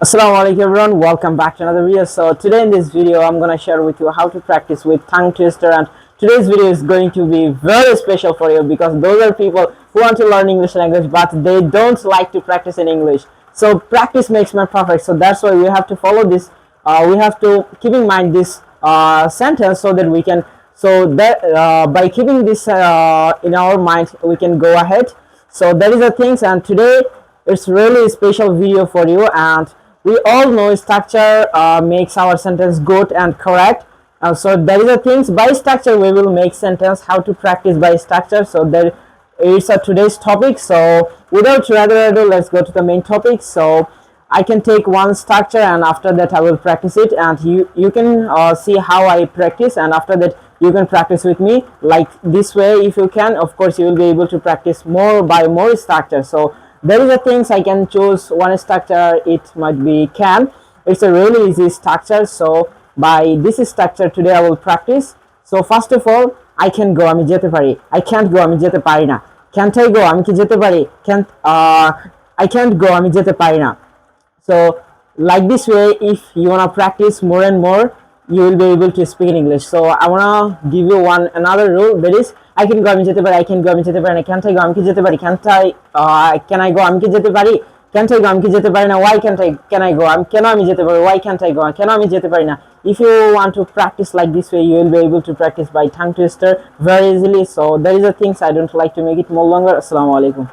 Assalamu alaikum everyone, welcome back to another video. So today in this video I'm gonna share with you how to practice with tongue twister, and today's video is going to be very special for you because those are people who want to learn English language but they don't like to practice in English. So practice makes man perfect, so that's why we have to follow this. We have to keep in mind this sentence so that we can, by keeping this in our mind we can go ahead. So that is the things, and today it's really a special video for you. And we all know structure makes our sentence good and correct. So there is a things by structure we will make sentence, how to practice by structure. So there is a today's topic. So without further ado, let's go to the main topic. So I can take one structure and after that I will practice it, and you can see how I practice, and after that you can practice with me like this way. If you can, of course you will be able to practice more by more structure. So there is a things I can choose one structure, it might be can. It's a really easy structure. So by this structure today I will practice. So first of all, I can go, আমি যেতে পারি. I can't go, আমি যেতে পারি না. Can't I go, আমি কি যেতে পারি. I can't go, আমি যেতে পারি না. So like this way, if you wanna practice more and more, you will be able to speak in English. So I wanna give you another rule, that is I can go, আমি যেতে পারি. I can go, আমি যেতে পারি না. Can't I go, আমি কি যেতে পারি. Can I go, আমি কি যেতে পারি. Can't I go, আমি কি যেতে পারি না. Why can't I, can I go, আমি কেন আমি যেতে পারি. Why can't I go, কেন আমি যেতে পারি না. If you want to practice like this way, you will be able to practice by tongue twister very easily. So that is the things. I don't like to make it more longer. Assalamu alaikum.